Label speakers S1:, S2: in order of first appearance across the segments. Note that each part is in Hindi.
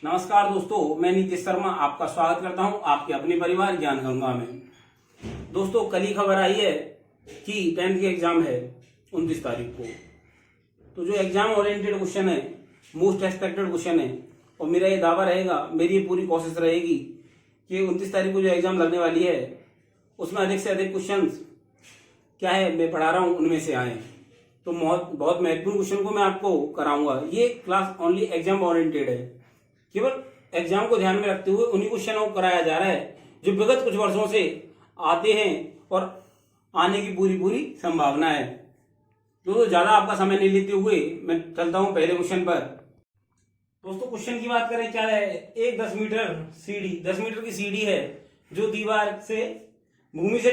S1: नमस्कार दोस्तों, मैं नीतीश शर्मा आपका स्वागत करता हूं आपके अपने परिवार ज्ञान गंगा में। दोस्तों, कल ही खबर आई है कि 10th की एग्जाम है 29 तारीख को। तो जो एग्जाम ओरिएंटेड क्वेश्चन है, मोस्ट एक्सपेक्टेड क्वेश्चन है, और मेरा ये दावा रहेगा, मेरी ये पूरी कोशिश रहेगी कि 29 तारीख को जो एग्जाम लगने वाली है उसमें अधिक से अधिक क्वेश्चन क्या है मैं पढ़ा रहा हूँ उनमें से आए। तो बहुत महत्वपूर्ण क्वेश्चन को मैं आपको कराऊंगा। ये क्लास ओनली एग्जाम ओरिएंटेड है, केवल एग्जाम को ध्यान में रखते हुए उन्हीं क्वेश्चनों को कराया जा रहा है जो विगत कुछ वर्षों से आते हैं और आने की पूरी संभावना है। तो ज्यादा आपका समय नहीं लेते हुए मैं चलता हूं पहले क्वेश्चन पर। दोस्तों, क्वेश्चन की बात करें क्या है, एक 10 मीटर सीढ़ी, 10 मीटर की सीढ़ी है जो दीवार से भूमि से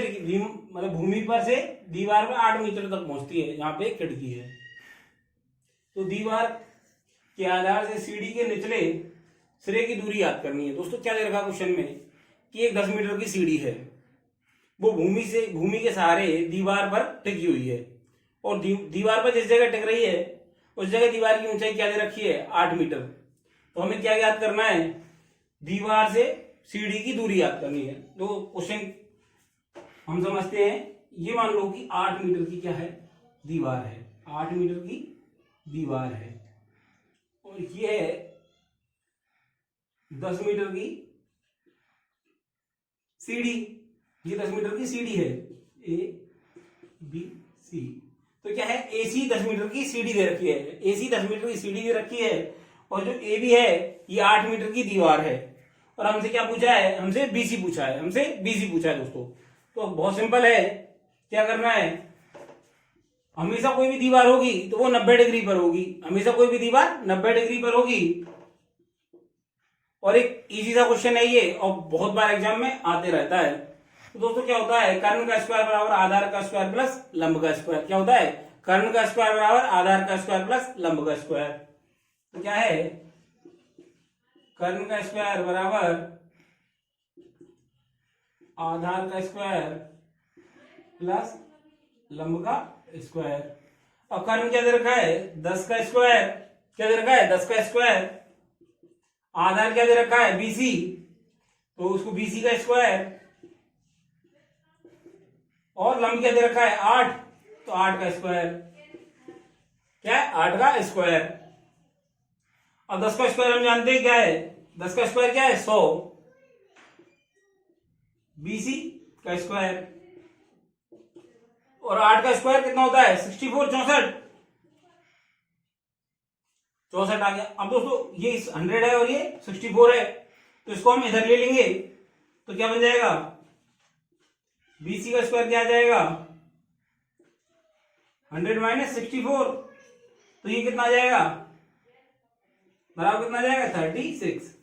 S1: मतलब भूमि पर से दीवार पर 8 मीटर तक पहुंचती है। यहाँ पे एक खिड़की है, तो दीवार के आधार से सीढ़ी के निचले सिरे की दूरी याद करनी है। दोस्तों, क्या दे रखा क्वेश्चन में कि एक 10 मीटर की सीढ़ी है, वो भूमि के सहारे दीवार पर टिकी हुई है, और दीवार पर जिस जगह टिक रही है उस जगह दीवार की ऊंचाई क्या दे रखी है, 8 मीटर। तो हमें क्या याद करना है, दीवार से सीढ़ी की दूरी याद करनी है। तो क्वेश्चन हम समझते हैं, ये मान लो कि 8 मीटर की क्या है, दीवार है, 8 मीटर की दीवार है, और ये है 10 मीटर की सीढ़ी। ये 10 मीटर की सीढ़ी है, ए बी सी। तो क्या है, एसी 10 मीटर की सीढ़ी दे रखी है, एसी 10 मीटर की सीढ़ी दे रखी है, और जो ए बी है ये 8 मीटर की दीवार है। और हमसे क्या पूछा है, हमसे बीसी पूछा है दोस्तों। तो बहुत सिंपल है, क्या करना है, हमेशा कोई भी दीवार होगी तो वो 90 डिग्री पर होगी, हमेशा कोई भी दीवार 90 डिग्री पर होगी। और एक इजी सा क्वेश्चन है ये, और बहुत बार एग्जाम में आते रहता है। तो दोस्तों, क्या होता है, कर्ण का स्क्वायर बराबर आधार का स्क्वायर प्लस लंब का स्क्वायर। क्या होता है, कर्ण का स्क्वायर बराबर आधार का स्क्वायर प्लस लंब का स्क्वायर। तो क्या है, कर्ण का स्क्वायर बराबर आधार का स्क्वायर प्लस लंब का स्क्वायर। और कर्ण क्या दे रखा है, 10 का स्क्वायर। क्या दे रखा है, 10 का स्क्वायर। आधार क्या दे रखा है, बीसी, तो उसको बीसी का स्क्वायर। और लंब क्या दे रखा है, 8, तो 8 का स्क्वायर। क्या है, 8 का स्क्वायर। और 10 का स्क्वायर हम जानते हैं क्या है, 10 का स्क्वायर क्या है, 100। बीसी का स्क्वायर। और 8 का स्क्वायर कितना होता है, 64, 64 आ गया। अब दोस्तों, ये 100 है और ये 64 है, तो इसको हम इधर ले लेंगे तो क्या बन जाएगा, बीसी का स्क्वायर क्या आ जाएगा, 100 माइनस 64। तो ये कितना आ जाएगा, बराबर कितना आ जाएगा, 36।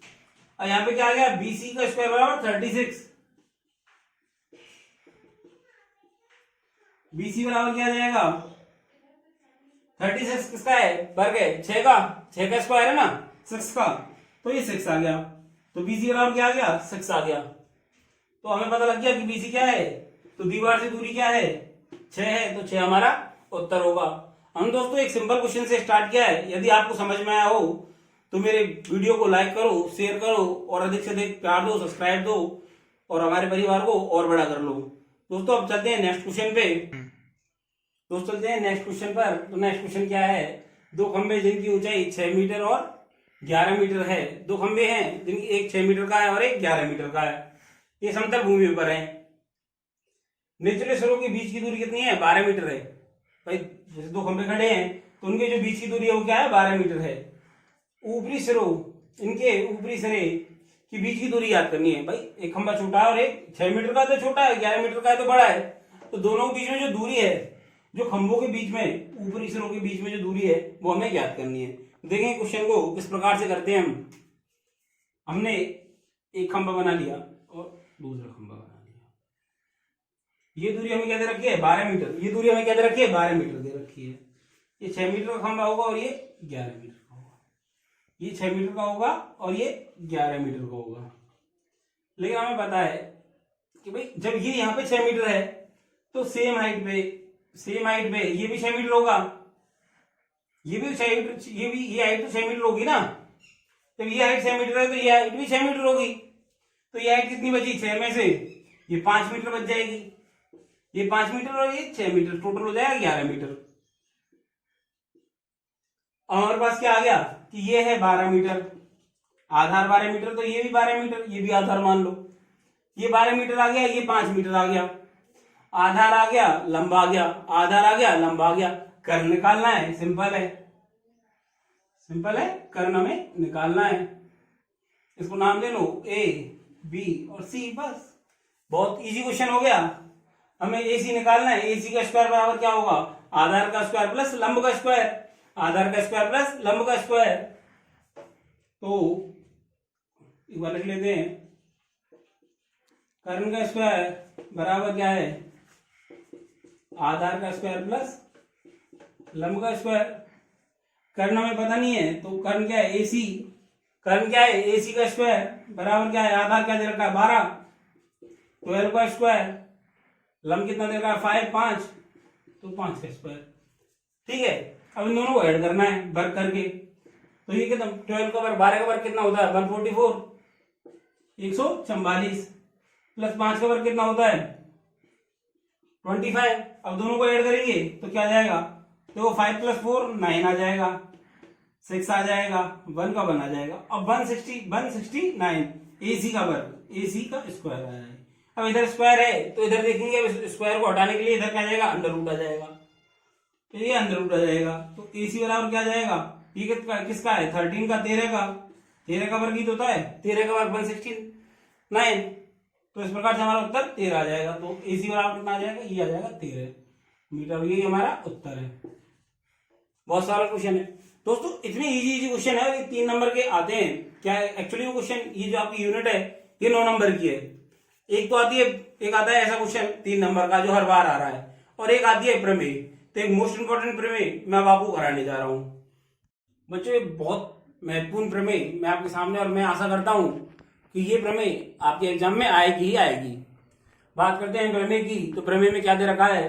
S1: और यहां पे क्या आ गया, बीसी का स्क्वायर बराबर 36। बीसी बराबर क्या आ जाएगा, 36 किसका है, वर्ग है, 6 का स्क्वायर है ना, 6 का, तो ये 6 आ गया। तो बीसी बराबर क्या आ गया, 6 आ गया। तो हमें पता लग गया कि बीसी क्या है, तो दीवार से दूरी क्या है, 6 है, तो 6 हमारा उत्तर होगा। हम दोस्तों एक सिंपल क्वेश्चन से स्टार्ट किया है। यदि आपको समझ में आया हो तो मेरे वीडियो को लाइक करो, शेयर करो, और अधिक से अधिक प्यार दो, सब्सक्राइब दो, और हमारे परिवार को और बड़ा कर लो। दोस्तों, अब चलते हैं नेक्स्ट क्वेश्चन पे। दोस्तों, चलते हैं नेक्स्ट क्वेश्चन पर। तो नेक्स्ट क्वेश्चन क्या है, दो खंबे जिनकी ऊंचाई 6 मीटर और 11 मीटर है। दो खंबे हैं जिनकी एक 6 मीटर का है और एक 11 मीटर का है। ये समतल भूमि पर है। निचले सिरों के बीच की दूरी कितनी है, 12 मीटर है। भाई, जैसे दो खंबे खड़े हैं तो उनके जो बीच की दूरी है वो क्या है, 12 मीटर है। ऊपरी सिरों, इनके ऊपरी सिरे की बीच की दूरी याद करनी है। भाई, एक खंबा छोटा है और एक 6 मीटर का तो छोटा है, 11 मीटर का है तो बड़ा है। तो दोनों के बीच में जो दूरी है, जो खंभों के बीच में, ऊपरी सिरों के बीच में जो दूरी है वो हमें याद करनी है। देखें क्वेश्चन को किस प्रकार से करते हैं हम। हमने एक खंभा बना लिया और दूसरा खंभा बना लिया। ये दूरी हमें क्या दे रखी है, 12 मीटर। ये दूरी हमें क्या दे रखी है, 12 मीटर दे रखी है। ये 6 मीटर का खंभा होगा और ये 11 मीटर का होगा। ये 6 मीटर का होगा और ये 11 मीटर का होगा। लेकिन हमें पता है कि भाई जब ये यहाँ पे 6 मीटर है तो सेम हाइट पे ये भी 6 मीटर होगा, ये भी 6 मीटर, ये हाइट तो 6 मीटर होगी ना। जब ये हाइट 6 मीटर है तो ये हाइट भी 6 मीटर होगी। तो ये हाइट कितनी बची 6 में से, ये 5 मीटर बच जाएगी। ये 5 मीटर और ये 6 मीटर, टोटल हो जाएगा 11 मीटर। और हमारे पास क्या आ गया कि ये है 12 मीटर, आधार 12 मीटर, तो ये भी 12 मीटर, ये भी आधार मान लो। ये 12 मीटर आ गया, ये 5 मीटर आ गया। आधार आ गया, लंबा आ गया, आधार आ गया, लंबा आ गया। कर्ण निकालना है, सिंपल है, सिंपल है, कर्ण हमें निकालना है। इसको नाम दे लो ए, बी और सी, बस बहुत इजी क्वेश्चन हो गया। हमें ए सी निकालना है। ए सी का स्क्वायर बराबर क्या होगा, आधार का स्क्वायर प्लस लंब का स्क्वायर, आधार का स्क्वायर प्लस लंब का स्क्वायर। तो एक बार लिख लेते हैं, कर्ण का स्क्वायर बराबर क्या है, आधार का स्क्वायर प्लस लंब का स्क्वायर। कर्ण हमें पता नहीं है, तो कर्ण क्या है, ए सी। कर्ण क्या है, ए सी का स्क्वायर बराबर क्या है, आधार क्या दे रखा है 12, 12 का स्क्वायर, लंब कितना दे रखा है 5, 5, तो 5 का स्क्वायर। ठीक है, अब इन दोनों को ऐड करना है वर्ग करके। तो ये कितना, 12 का वर्ग 12 का वर्ग कितना होता है 144, 144 प्लस 5 का वर्ग कितना होता है 25। अब दोनों को ऐड करेंगे तो क्या आ जाएगा, तो 5 + 4 9 आ जाएगा, 6 आ जाएगा, 1 का 1 आ जाएगा। अब 169 AC का वर्ग, AC का स्क्वायर आ जाएगा। अब इधर स्क्वायर है तो इधर देखेंगे, अब स्क्वायर को हटाने के लिए इधर क्या आ जाएगा, अंडर रूट आ जाएगा, तो ये अंडर रूट आ जाएगा। तो AC बराबर क्या आ जाएगा, ये किसका है 13 का, 13 का, 13 का वर्ग ही तो होता है, 13 का वर्ग 169। तो इस प्रकार से हमारा उत्तर 13 आ जाएगा। तो AC बराबर कितना आ जाएगा, ये आ जाएगा 13 मीटर। ये हमारा उत्तर है। बहुत सारा क्वेश्चन है दोस्तों, इतने इजी क्वेश्चन है, ये 3 नंबर के आते हैं। क्या है एक्चुअली वो क्वेश्चन, ये जो आपकी यूनिट है ये 9 नंबर की है। एक तो आती है, एक आता है ऐसा क्वेश्चन 3 नंबर का जो हर बार आ रहा है, और एक आती है प्रमेय। तो एक मोस्ट इंपोर्टेंट प्रमेय मैं अब आपको कराने जा रहा हूं बच्चों, ये बहुत महत्वपूर्ण प्रमेय मैं आपके सामने, और मैं आशा करता हूं कि ये प्रमेय आपके एग्जाम में आएगी ही आएगी। बात करते हैं प्रमेय की, तो प्रमेय में क्या दे रखा है,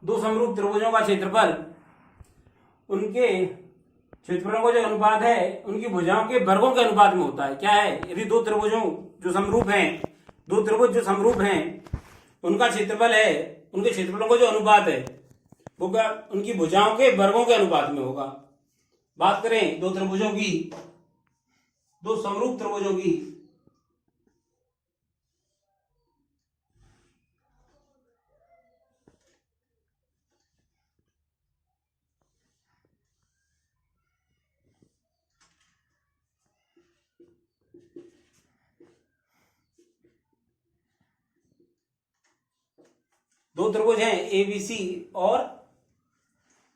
S1: दो समरूप त्रिभुजों का क्षेत्रफल, उनके क्षेत्रफलों का जो अनुपात है उनकी भुजाओं के वर्गों के अनुपात में होता है। क्या है, यदि दो त्रिभुजों जो समरूप हैं, दो त्रिभुज जो समरूप हैं, उनका क्षेत्रफल है, उनके क्षेत्रफलों का जो अनुपात है वो क्या उनकी भुजाओं के वर्गों के अनुपात में होगा। बात करें दो त्रिभुजों की, दो समरूप त्रिभुजों की, दो त्रिभुज हैं ABC और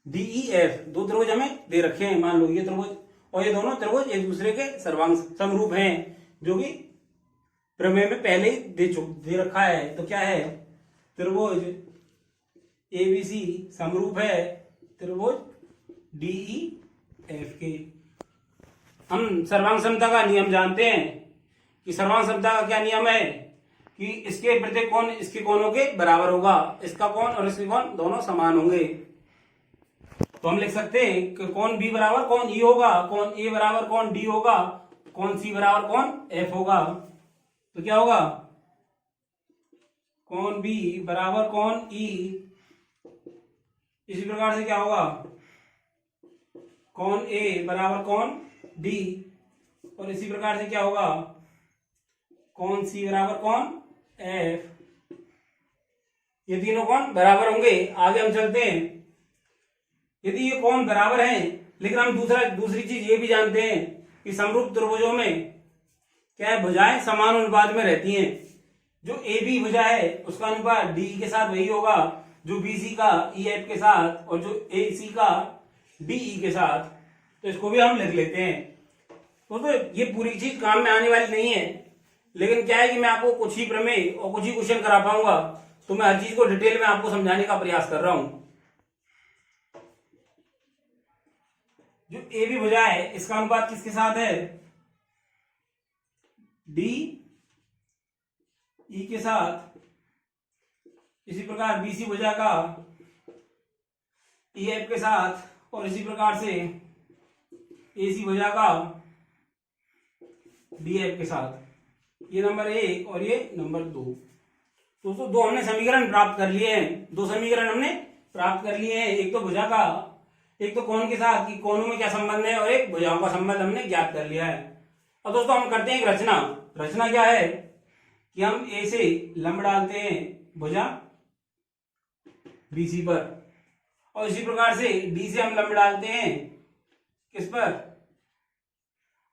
S1: DEF, दो त्रिभुज हमें दे रखे हैं। मान लो ये त्रिभुज और ये दोनों त्रिभुज एक दूसरे के सर्वांग समरूप हैं, जो कि प्रमेय में पहले ही दे रखा है। तो क्या है, त्रिभुज ABC समरूप है त्रिभुज DEF के। हम सर्वांग समता का नियम जानते हैं कि सर्वांग समता का क्या नियम है कि इसके प्रत्येक कोण इसके कोणों के बराबर होगा, इसका कोण और इसके कोण दोनों समान होंगे। तो हम लिख सकते हैं कि कोण B बराबर कोण E होगा, कोण A बराबर कोण D होगा, कोण C बराबर कोण F होगा। तो क्या होगा, कोण B बराबर कोण E, इसी प्रकार से क्या होगा, कोण A बराबर कोण D, और इसी प्रकार से क्या होगा, कोण C बराबर कोण F। ये तीनों कोण बराबर होंगे। आगे हम चलते हैं, यदि ये कोण बराबर हैं, लेकिन हम दूसरी चीज ये भी जानते हैं कि समरूप त्रिभुजों में क्या है, भुजाएं समान अनुपात में रहती हैं। जो AB भुजा है उसका अनुपात DE के साथ वही होगा जो BC का EF के साथ, और जो AC का DE के साथ। तो इसको भी हम लिख लेते हैं। तो ये पूरी चीज काम में आने वाली नहीं है, लेकिन क्या है कि मैं आपको कुछ ही प्रमेय और कुछ ही क्वेश्चन करा पाऊंगा, तो मैं हर चीज को डिटेल में आपको समझाने का प्रयास कर रहा हूं। जो AB भुजा है इसका अनुपात किसके साथ है, DE के साथ। इसी प्रकार BC भुजा का EF के साथ, और इसी प्रकार से AC भुजा का डी एफ के साथ, ये नंबर 1 और ये नंबर 2। दोस्तों दो हमने समीकरण प्राप्त कर लिए हैं, दो समीकरण हमने प्राप्त कर लिए हैं, एक तो भुजा का, एक तो कोण के साथ कि कोणों में क्या संबंध है, और एक भुजाओं का संबंध हमने ज्ञात कर लिया है। अब दोस्तों हम करते हैं एक रचना। रचना क्या है कि हम ए से लंब डालते हैं भुजा बीसी पर, और इसी प्रकार से डी से हम लंब डालते हैं किस पर,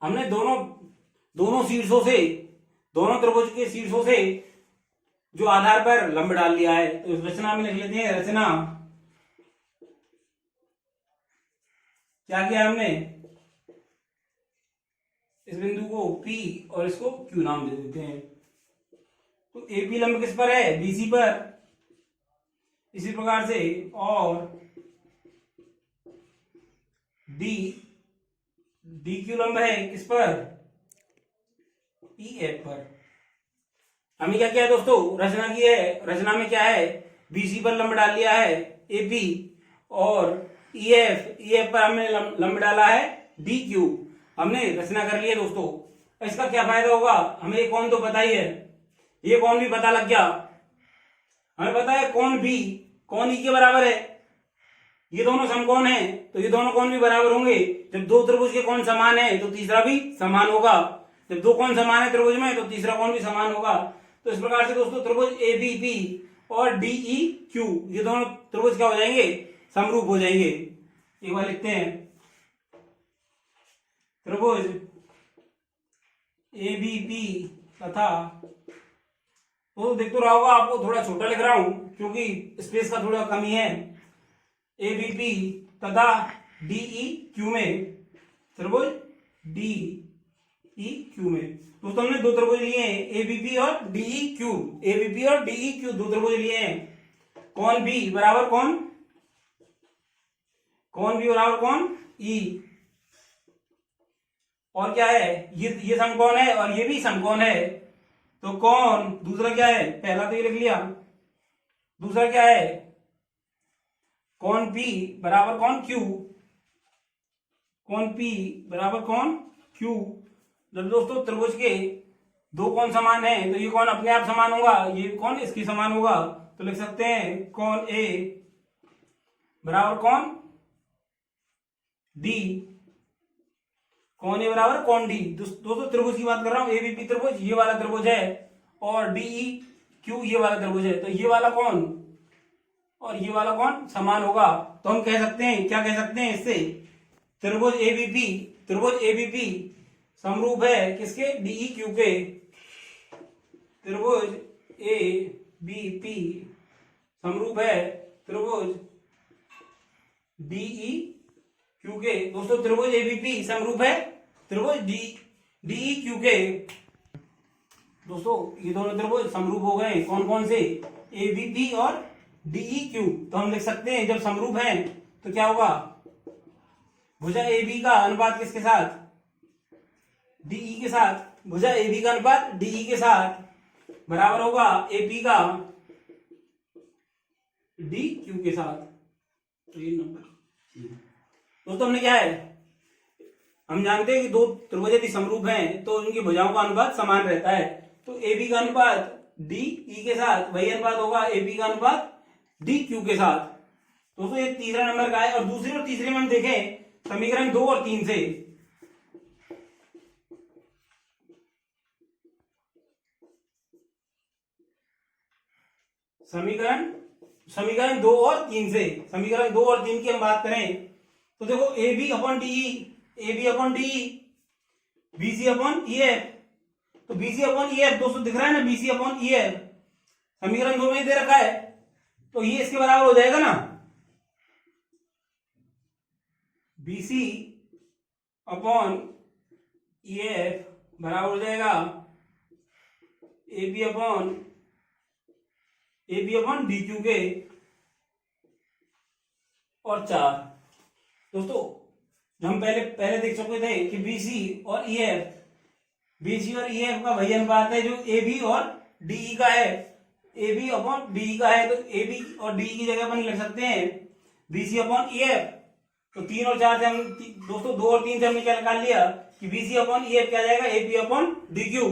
S1: हमने दोनों शीर्षों से, दोनों त्रिभुज के शीर्षों से जो आधार पर लंब डाल लिया है। तो इस रचना में लिख लेते हैं, रचना क्या किया हमने, इस बिंदु को P और इसको Q नाम दे देते हैं। तो AP लंब किस पर है, BC पर, इसी प्रकार से, और DQ लंब है किस पर, EF पर। हमने क्या किया है दोस्तों, रचना की है। रचना में क्या है, BC पर लंब डाल लिया है AP, और EF पर हमने लंब डाला है DQ। हमने रचना कर ली है दोस्तों। इसका क्या फायदा होगा, हमें ये कौन तो पता ही है, ये कौन भी पता लग गया। हमें पता है कौन भी कौन ई के बराबर है, ये दोनों समकोण हैं, तो ये दोनों कोण भी बराबर होंगे। जब दो त्रिभुज के कोण समान है तो तीसरा भी समान होगा। जब दो कोण समान है त्रिभुज में तो तीसरा कोण भी समान होगा। तो इस प्रकार से दोस्तों त्रिभुज ABP और DEQ ये दोनों त्रिभुज क्या हो जाएंगे, समरूप हो जाएंगे। एक बार लिखते हैं, त्रिभुज ABP तथा, तो देख तो रहा होगा आपको, थोड़ा छोटा लिख रहा हूं क्योंकि स्पेस का थोड़ा कमी है। ABP तथा DEQ में, त्रिभुज DEQ में दोस्तों हमने दो त्रिभुज लिए हैं, ABP और DEQ। ABP और DEQ दो त्रिभुज लिए हैं। कौन B बराबर कौन B बराबर कौन E, और क्या है, ये समकोण है और ये भी समकोण है। तो कौन दूसरा क्या है, पहला तो ये लिख लिया, दूसरा क्या है, कौन P बराबर कौन Q, कौन P बराबर कौन Q। जब दोस्तों त्रिभुज के दो कोण समान है तो ये कौन अपने आप समान होगा, ये कौन इसके समान होगा। तो लिख सकते हैं कौन A बराबर कौन D, कौन A बराबर कौन D। दोस्तों त्रिभुज की बात कर रहा हूं, ABP त्रिभुज ये वाला त्रिभुज है और DEQ ये वाला त्रिभुज है। तो ये वाला कौन और ये वाला कौन समान होगा। तो हम कह सकते हैं, क्या कह सकते हैं इससे, त्रिभुज ABP समरूप है किसके, DEQ के। त्रिभुज ABP समरूप है त्रिभुज DEQ के। दोस्तों त्रिभुज ABP समरूप है त्रिभुज DEQ के। दोस्तों ये दोनों त्रिभुज समरूप हो गए, कौन कौन से, ABP और DEQ। तो हम लिख सकते हैं जब समरूप हैं तो क्या होगा, भुजा AB का अनुपात किसके साथ, DE के साथ। भुजा AB का अनुपात DE के साथ बराबर होगा AP का DQ के साथ। तो ये नंबर दोस्तों हमने क्या है, हम जानते हैं कि दो त्रिभुज यदि समरूप हैं तो उनकी भुजाओं का अनुपात समान रहता है। तो AB का अनुपात DE के साथ वही अनुपात होगा AP का अनुपात DQ के साथ। दोस्तों ये तीसरा नंबर का है। और दूसरे और तीसरे में हम देखें समीकरण 2 और 3 से, समीकरण 2 और 3 से, समीकरण 2 और 3 की हम बात करें तो देखो AB upon DE, BC upon EF। तो BC अपॉन EF दोस्तों दिख रहा है ना, BC अपॉन EF समीकरण 2 में दे रखा है, तो ये इसके बराबर हो जाएगा ना, BC अपॉन EF बराबर हो जाएगा AB अपॉन DQ के। और 4 दोस्तों जो हम पहले देख चुके थे कि BC और EF का वही अनुपात है जो AB और DE का है। AB अपॉन DE का है, तो AB और DE की जगह अपन लिख सकते हैं BC अपॉन EF। तो 3 और 4 से हम दोस्तों 2 और 3 से हमने क्या निकाल लिया, कि बीसी अपॉन ई एफ क्या जाएगा, एपी अपॉन डी क्यू।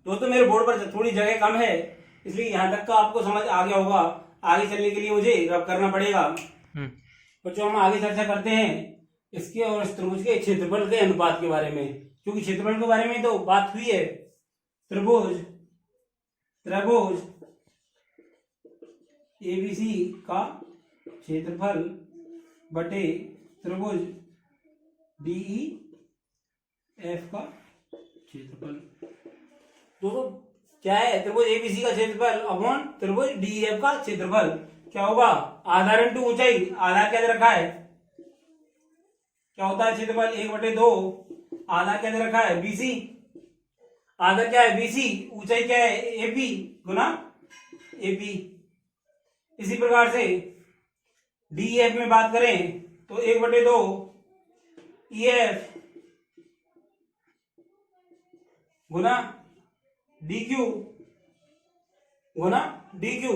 S1: दोस्तों मेरे बोर्ड पर थोड़ी जगह कम है, इसलिए यहाँ तक का आपको समझ आ गया होगा। आगे चलने के लिए मुझे रब करना पड़ेगा। और जो हम आगे चर्चा करते हैं इसके और इस त्रिभुज के क्षेत्रफल के अनुपात के बारे में, क्योंकि क्षेत्रफल के बारे में तो बात हुई है। त्रिभुज एबीसी का क्षेत्रफल बटे त्रिभुज डीई एफ का क्षेत्रफल। दोस्तों क्या है, त्रिभुज एबीसी का क्षेत्रफल अपॉन त्रिभुज डीई एफ का क्षेत्रफल क्या होगा, आधार इंटू ऊंचाई। आधार क्या दे रखा है, क्या होता है क्षेत्रफल 1/2। आधार क्या दे रखा है, बीसी। आधार क्या है, बीसी। ऊंचाई क्या है, एपी गुना एपी। इसी प्रकार से डीएफ में बात करें तो 1/2 ईएफ गुना डीक्यू गुना डीक्यू।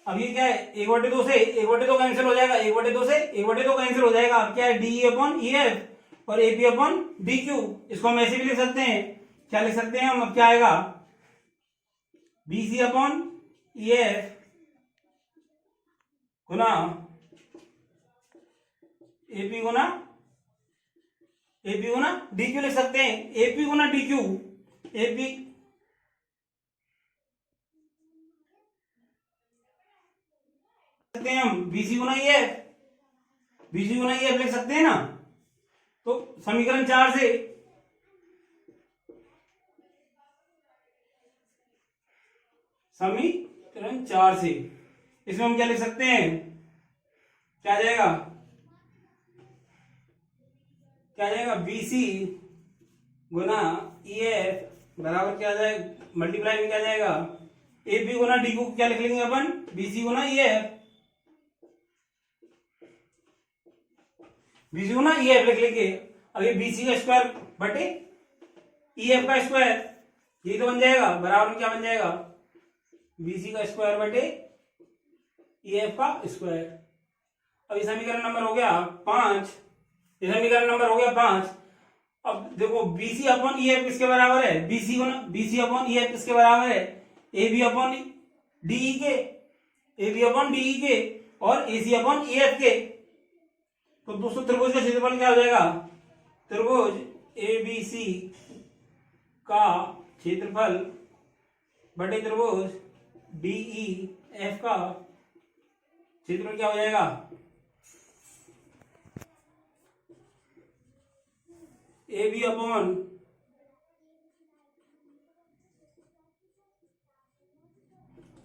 S1: अब ये क्या है, 1/2 से 1/2 कैंसिल हो जाएगा, 1/2 से 1/2 कैंसिल हो जाएगा। अब क्या है, डी अपॉन ई एफ और एपी अपॉन डी क्यू। इसको हम ऐसे भी लिख सकते हैं, क्या लिख सकते हैं हम, अब क्या आएगा, बीसी अपॉन ई एफ गुना एपी गुना डी क्यू लिख सकते हैं। एपी गुना डी क्यू, एपी सकते हैं हम, बीसी गुना ई एफ लिख सकते हैं ना। तो समीकरण 4 से इसमें हम क्या लिख सकते हैं, क्या आ जाएगा, बीसी गुना ई एफ बराबर क्या आ जाएगा, मल्टीप्लाई में क्या आ जाएगा, एपी गुना डी क्यू। क्या लिख लेंगे अपन, बीसी गुना ई एफ लिख लेंगे। अब ये बीसी का स्क्वायर बटे ई एफ का स्क्वायर, ये तो बन जाएगा बराबर में क्या बन जाएगा, बीसी का स्क्वायर बटे ई एफ का स्क्वायर। अब ये समीकरण नंबर हो गया 5। अब देखो बीसी अपॉन ई एफ किसके बराबर है, बीसी अपॉन ई एफ किसके बराबर है, एबी अपॉन डीई के और एसी अपॉन ई एफ के। तो दोस्तों त्रिभुज का क्षेत्रफल क्या हो जाएगा, त्रिभुज एबीसी का क्षेत्रफल बटे त्रिभुज डीई एफ का क्षेत्रफल क्या हो जाएगा, एबी अपॉन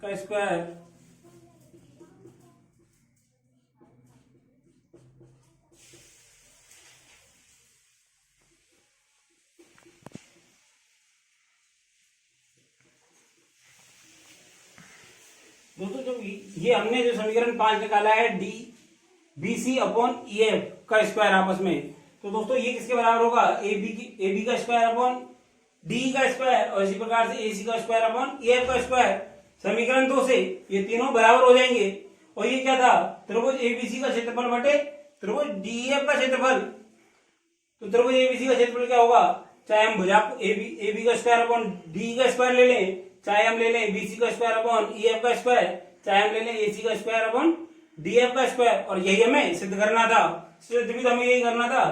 S1: का स्क्वायर दोस्तों। जो ये हमने जो समीकरण 5 निकाला है, D BC upon E F का स्क्वायर आपस में, तो दोस्तों ये किसके बराबर होगा, एबी का स्क्वायर अपॉन डी का स्क्वायर और इसी प्रकार से एसी का स्क्वायर अपॉन ई एफ का स्क्वायर। समीकरण 2 से ये तीनों बराबर हो जाएंगे। और ये क्या था, त्रिभुज एबीसी का क्षेत्रफल बटे त्रिभुज डीएफ का क्षेत्रफल। तो त्रिभुज एबीसी का क्षेत्रफल क्या होगा, चाहे हम भुजा एबी का स्क्वायर अपॉन डी का स्क्वायर ले लें, चाहे हम ले लें बीसी का स्क्वायर अपॉन ई एफ का स्क्वायर, चाहे हम ले लें एसी का स्क्वायर अपॉन डीएफ का स्क्वायर। और यही हमें सिद्ध करना था, सिद्ध भी हमें यही करना था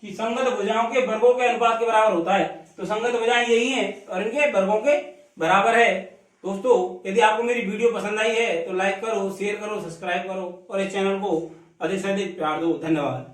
S1: कि संगत भुजाओं के वर्गों के अनुपात के बराबर होता है। तो संगत भुजाएं यही हैं और इनके वर्गों के बराबर है। दोस्तों यदि आपको मेरी वीडियो पसंद आई है तो लाइक करो, शेयर करो, सब्सक्राइब करो और इस चैनल को अधिक से अधिक प्यार दो। धन्यवाद।